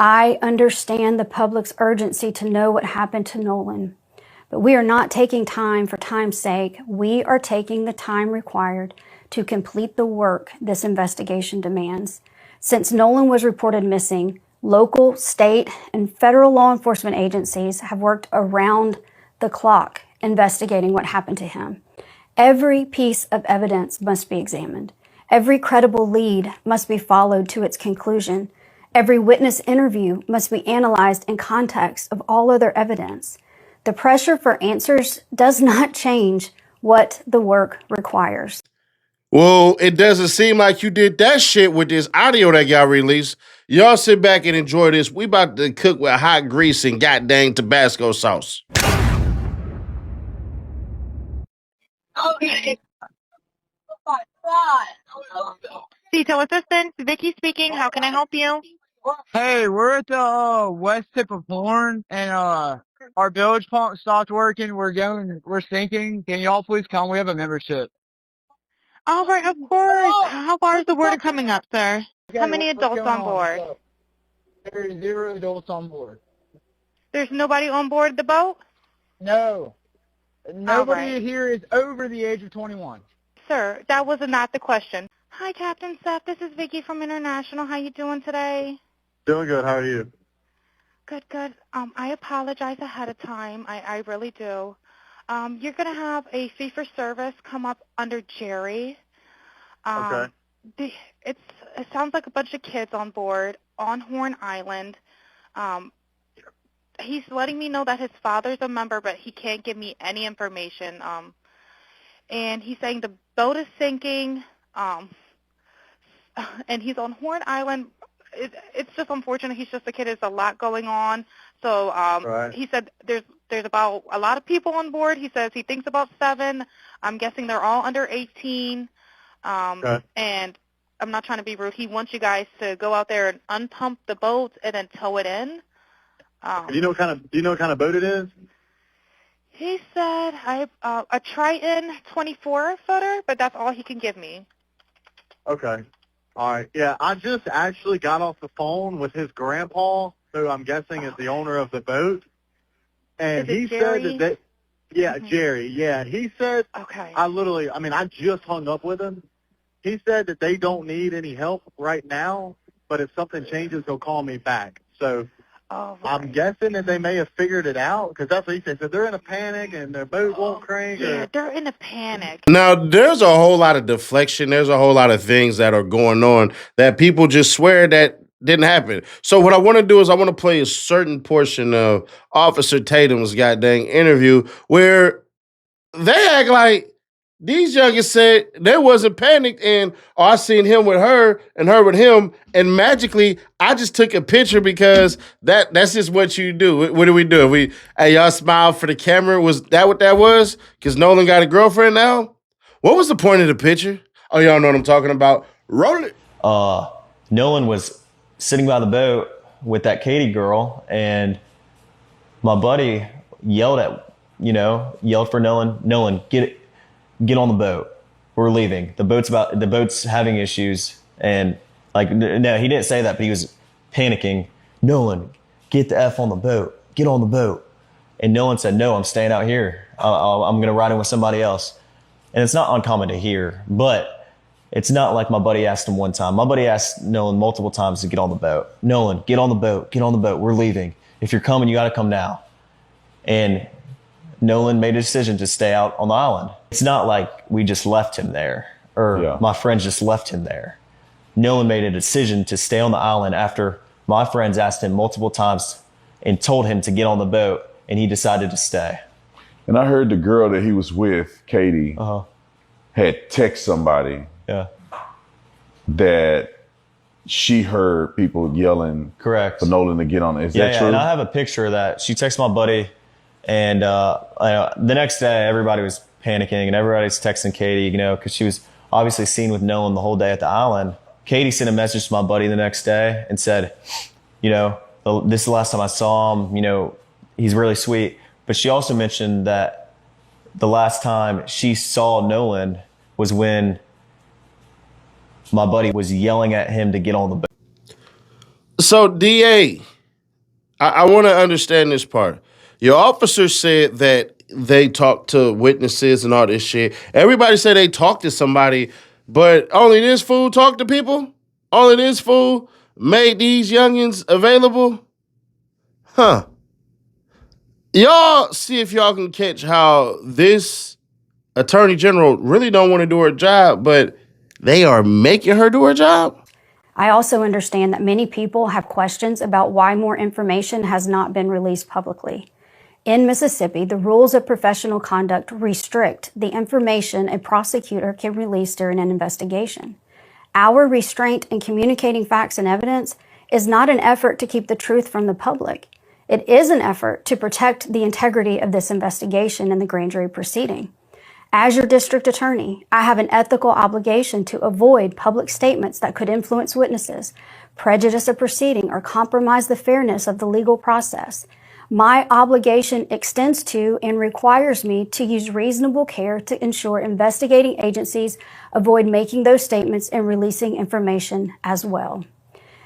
I understand the public's urgency to know what happened to Nolan, but we are not taking time for time's sake. We are taking the time required to complete the work this investigation demands. Since Nolan was reported missing, local, state, and federal law enforcement agencies have worked around the clock investigating what happened to him. Every piece of evidence must be examined. Every credible lead must be followed to its conclusion. Every witness interview must be analyzed in context of all other evidence. The pressure for answers does not change what the work requires. Well, it doesn't seem like you did that shit with this audio that y'all released. Y'all sit back and enjoy this. We about to cook with hot grease and goddamn Tabasco sauce. Okay. Detail assistant, Vicky speaking. How can I help you? Hey, we're at the west tip of Horn, and our village pump stopped working. We're sinking. Can y'all please come? We have a membership. All right, of course. How far is the water coming up, sir? How many What's adults going on board? There's 0 adults on board. There's nobody on board the boat? No. Nobody right. here is over the age of 21. Sir, that was not the question. Hi, Captain Seth. This is Vicky from International. How you doing today? Doing good. How are you? Good, good. I apologize ahead of time. I really do. You're going to have a fee-for-service come up under Jerry. Okay. It sounds like a bunch of kids on board on Horn Island. He's letting me know that his father's a member, but he can't give me any information. And he's saying the boat is sinking, and he's on Horn Island. It's just unfortunate. He's just a kid. There's a lot going on. So Right. he said there's about a lot of people on board. He says he thinks about 7. I'm guessing they're all under 18. Okay. And I'm not trying to be rude. He wants you guys to go out there and unpump the boat and then tow it in. Do you know what kind of boat it is? He said a Triton 24-footer, but that's all he can give me. Okay. All right. Yeah, I just actually got off the phone with his grandpa, who I'm guessing is the owner of the boat, and Is it he Jerry? said that yeah, Mhm. Jerry. Yeah, he said Okay. I just hung up with him. He said that they don't need any help right now, but if something changes, he'll call me back. So Oh, I'm right. guessing that they may have figured it out, because that's what he said. So they're in a panic and their boat won't crank. Yeah, Or, they're in a panic. Now, there's a whole lot of deflection. There's a whole lot of things that are going on that people just swear that didn't happen. So what I want to do is I want to play a certain portion of Officer Tatum's goddamn interview where they act like these youngins said they wasn't panicked and I seen him with her and her with him, and magically I just took a picture because that's just what you do. What do we do? Hey, y'all smile for the camera. Was that what that was? Because Nolan got a girlfriend now? What was the point of the picture? Oh, y'all know what I'm talking about. Roll it. Nolan was sitting by the boat with that Katie girl, and my buddy yelled for Nolan, get on the boat. We're leaving. The boat's having issues. And no, he didn't say that, but he was panicking. Nolan, get the F on the boat. Get on the boat. And Nolan said, no, I'm staying out here. I'm going to ride in with somebody else. And it's not uncommon to hear, but it's not like my buddy asked him one time. My buddy asked Nolan multiple times to get on the boat. Nolan, get on the boat. Get on the boat. We're leaving. If you're coming, you got to come now. And Nolan made a decision to stay out on the island. It's not like we just left him there, or my friends just left him there. Nolan made a decision to stay on the island after my friends asked him multiple times and told him to get on the boat, and he decided to stay. And I heard the girl that he was with, Katie, had text somebody that she heard people yelling Correct. for Nolan to get on it. Is that Yeah, true? and I have a picture of that. She texted my buddy, and the next day everybody was panicking, and everybody's texting Katie, because she was obviously seen with Nolan the whole day at the island. Katie sent a message to my buddy the next day and said, this is the last time I saw him, he's really sweet. But she also mentioned that the last time she saw Nolan was when my buddy was yelling at him to get on the boat. So, DA, I want to understand this part. Your officer said that they talked to witnesses and all this shit. Everybody said they talked to somebody, but only this fool talked to people? Only this fool made these youngins available? Huh. Y'all see if y'all can catch how this attorney general really don't want to do her job, but they are making her do her job? I also understand that many people have questions about why more information has not been released publicly. In Mississippi, the rules of professional conduct restrict the information a prosecutor can release during an investigation. Our restraint in communicating facts and evidence is not an effort to keep the truth from the public. It is an effort to protect the integrity of this investigation and the grand jury proceeding. As your district attorney, I have an ethical obligation to avoid public statements that could influence witnesses, prejudice a proceeding, or compromise the fairness of the legal process. My obligation extends to and requires me to use reasonable care to ensure investigating agencies avoid making those statements and releasing information as well.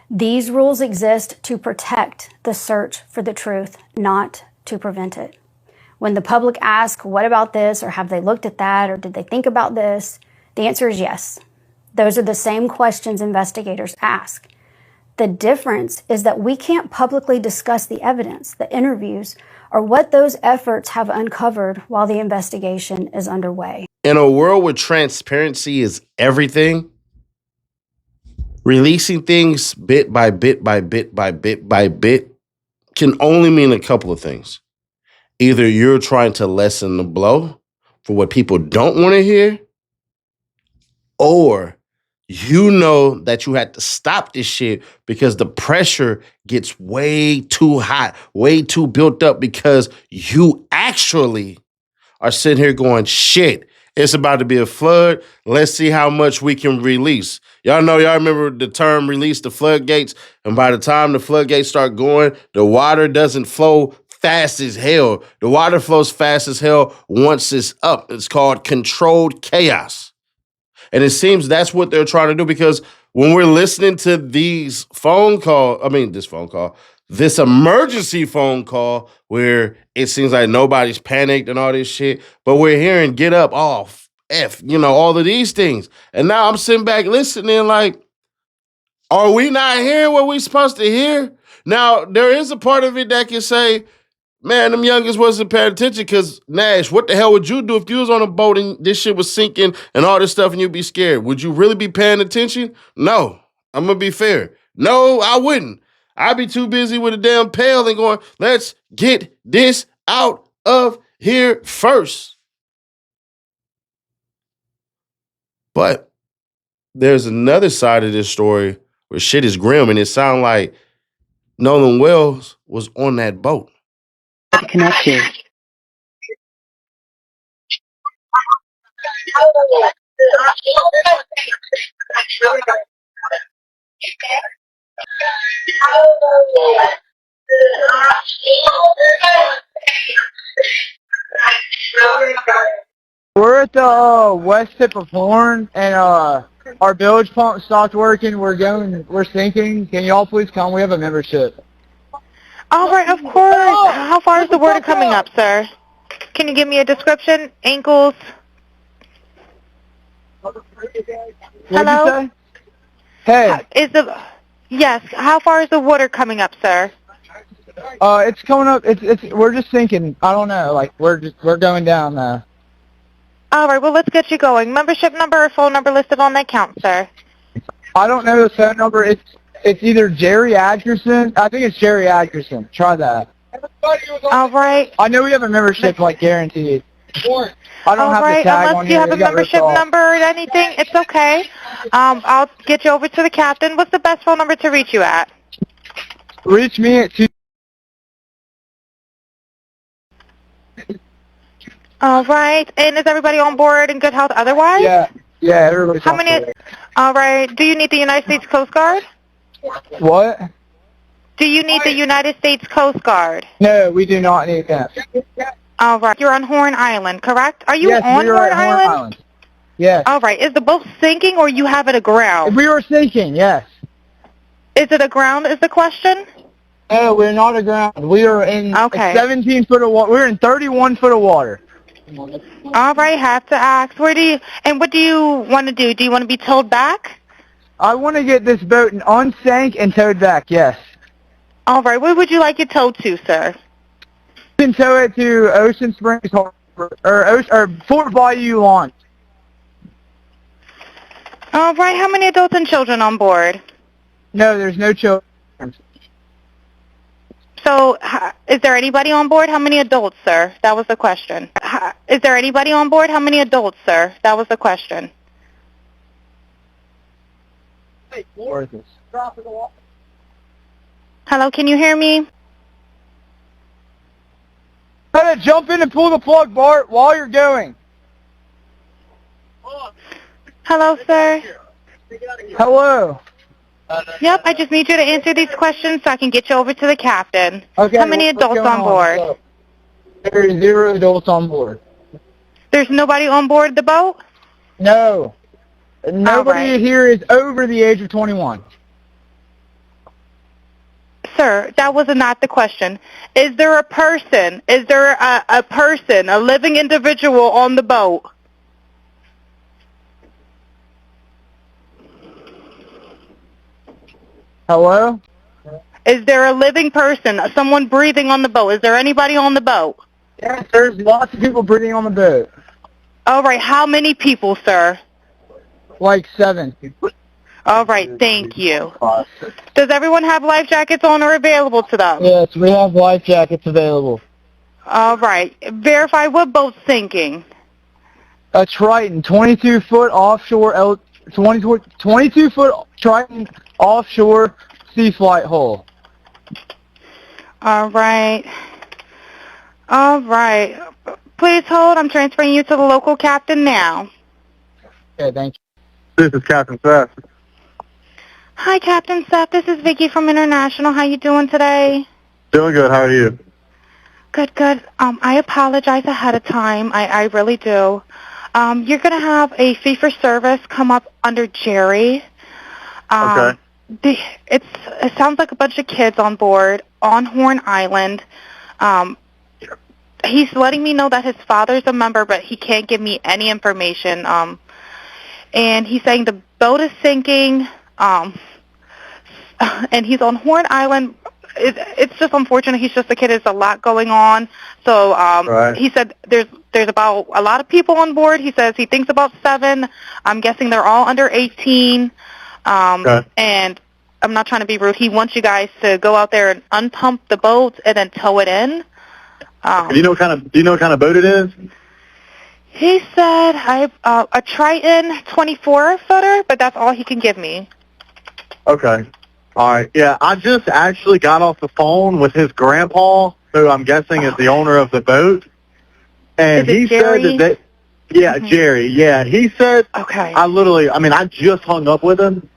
These rules exist to protect the search for the truth, not to prevent it. When the public asks, what about this, or have they looked at that, or did they think about this? The answer is yes. Those are the same questions investigators ask. The difference is that we can't publicly discuss the evidence, the interviews, or what those efforts have uncovered while the investigation is underway. In a world where transparency is everything, releasing things bit by bit by bit by bit by bit can only mean a couple of things. Either you're trying to lessen the blow for what people don't want to hear, or you know that you had to stop this shit because the pressure gets way too hot, way too built up because you actually are sitting here going, shit, it's about to be a flood. Let's see how much we can release. Y'all remember the term release the floodgates. And by the time the floodgates start going, the water doesn't flow fast as hell. The water flows fast as hell once it's up. It's called controlled chaos. And it seems that's what they're trying to do, because when we're listening to this emergency phone call where it seems like nobody's panicked and all this shit, but we're hearing get up, off, all of these things. And now I'm sitting back listening like, are we not hearing what we're supposed to hear? Now, there is a part of it that can say, man, them youngest wasn't paying attention, because, Nash, what the hell would you do if you was on a boat and this shit was sinking and all this stuff and you'd be scared? Would you really be paying attention? No. I'm going to be fair. No, I wouldn't. I'd be too busy with a damn pail and going, let's get this out of here first. But there's another side of this story where shit is grim, and it sounds like Nolan Wells was on that boat. To connect you. We're at the west tip of Horn, and our bilge pump stopped working. We're sinking. Can y'all please come? We have a membership. All right, of course. How far is the water coming up, sir? Can you give me a description? Ankles? Hello? Hey. Yes, how far is the water coming up, sir? It's coming up. We're just sinking. I don't know. Like we're going down now. All right, well, let's get you going. Membership number or phone number listed on that account, sir? I don't know the phone number. It's either Jerry Atkerson. I think it's Jerry Atkerson. Try that. All right. I know we have a membership, like, guaranteed. I don't have the tag unless on you here. have a membership number or anything, it's okay. I'll get you over to the captain. What's the best phone number to reach you at? Reach me at 2. All right. And is everybody on board in good health otherwise? Yeah, everybody's How many? All right. Do you need the United States Coast Guard? What? Do you need the United States Coast Guard? No, we do not need that. All right. You're on Horn Island, correct? Are you yes, on we are Horn at Island? Horn Island? Yes. All right. Is the boat sinking or you have it aground? We were sinking, yes. Is it aground is the question? No, we're not aground. We are in Okay. 17 foot of water. We're in 31 foot of water. All right, have to ask. What do you want to do? Do you want to be towed back? I want to get this boat unsank and towed back, yes. All right, where would you like it towed to, sir? You can tow it to Ocean Springs Harbor, or Fort Bayou Launch. All right, how many adults and children on board? No, there's no children. So, is there anybody on board? How many adults, sir? That was the question. Is there anybody on board? How many adults, sir? That was the question. Hello, can you hear me? Gotta jump in and pull the plug, Bart, while you're going. Hello, sir. Hello. Yep, I just need you to answer these questions so I can get you over to the captain. Okay. How many adults on board? There are 0 adults on board. There's nobody on board the boat? No. Nobody right. here is over the age of 21. Sir, that was not the question. Is there a person? Is there a person, a living individual on the boat? Hello? Is there a living person, someone breathing on the boat? Is there anybody on the boat? Yes, there's lots of people breathing on the boat. All right, how many people, sir? Like 7. All right, thank you. Does everyone have life jackets on or available to them? Yes, we have life jackets available. All right, verify what boat's sinking. A Triton, 22-foot offshore, 22-foot Triton offshore sea flight hull. All right. All right. Please hold. I'm transferring you to the local captain now. Okay, thank you. This is Captain Seth. Hi, Captain Seth. This is Vicky from International. How you doing today? Doing good. How are you? Good, good. I apologize ahead of time. I really do. You're going to have a fee-for-service come up under Jerry. Okay. It sounds like a bunch of kids on board on Horn Island. He's letting me know that his father's a member, but he can't give me any information. And he's saying the boat is sinking, and he's on Horn Island. It's just unfortunate. He's just a kid. There's a lot going on. So Right. he said there's about a lot of people on board. He says he thinks about 7. I'm guessing they're all under 18. Okay. And I'm not trying to be rude. He wants you guys to go out there and unpump the boat and then tow it in. Do you know what kind of boat it is? He said a Triton 24-footer, but that's all he can give me. Okay. All right. Yeah, I just actually got off the phone with his grandpa, who I'm guessing is the owner of the boat. And Is it he Jerry? said that Jerry. Yeah, he said, Okay. I just hung up with him.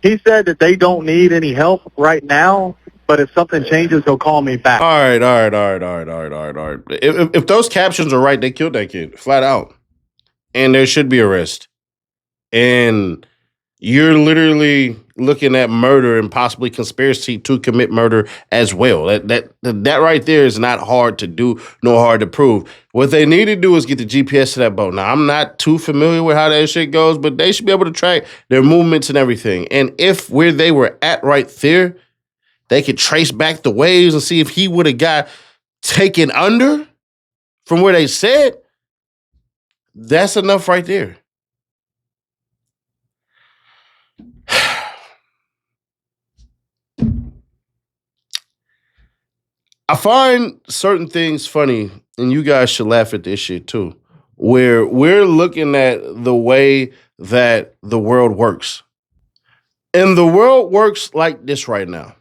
He said that they don't need any help right now, but if something changes, he'll call me back. All right. If those captions are right, they killed that kid flat out, and there should be arrest. And you're literally looking at murder and possibly conspiracy to commit murder as well. That right there is not hard to do, nor hard to prove. What they need to do is get the GPS to that boat. Now, I'm not too familiar with how that shit goes, but they should be able to track their movements and everything. And if where they were at right there, they could trace back the waves and see if he would have got taken under from where they said, that's enough right there. I find certain things funny, and you guys should laugh at this shit too, where we're looking at the way that the world works. And the world works like this right now.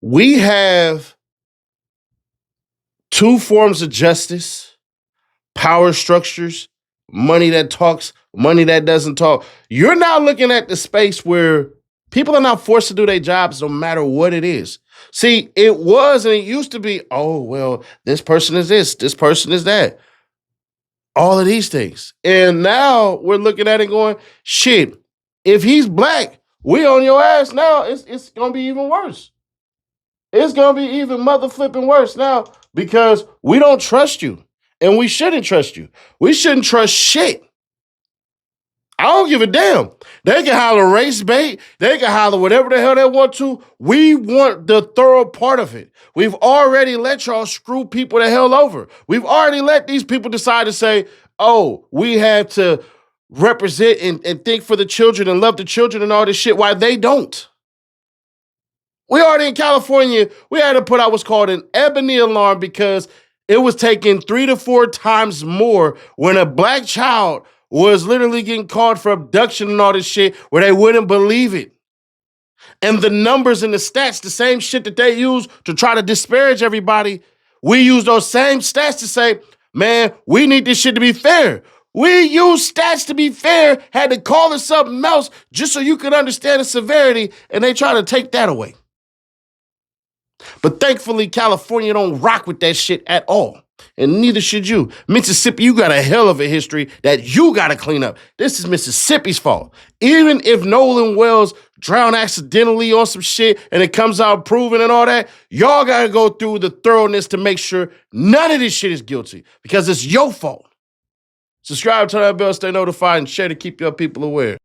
We have 2 forms of justice, power structures, money that talks, money that doesn't talk. You're now looking at the space where people are not forced to do their jobs no matter what it is. See, it was and it used to be, oh, well, this person is this person is that. All of these things. And now we're looking at it going, shit, if he's black, we on your ass now, it's going to be even worse. It's going to be even mother flipping worse now because we don't trust you. And we shouldn't trust you. We shouldn't trust shit. I don't give a damn. They can holler race bait. They can holler whatever the hell they want to. We want the thorough part of it. We've already let y'all screw people the hell over. We've already let these people decide to say, oh, we have to represent and think for the children and love the children and all this shit. Why they don't. We already in California, we had to put out what's called an ebony alarm because it was taking 3 to 4 times more when a black child was literally getting called for abduction and all this shit where they wouldn't believe it. And the numbers and the stats, the same shit that they use to try to disparage everybody, we use those same stats to say, man, we need this shit to be fair. We use stats to be fair, had to call it something else just so you could understand the severity, and they try to take that away. But thankfully, California don't rock with that shit at all. And neither should you. Mississippi, you got a hell of a history that you got to clean up. This is Mississippi's fault. Even if Nolan Wells drowned accidentally on some shit and it comes out proven and all that, y'all got to go through the thoroughness to make sure none of this shit is guilty because it's your fault. Subscribe to that bell, stay notified, and share to keep your people aware.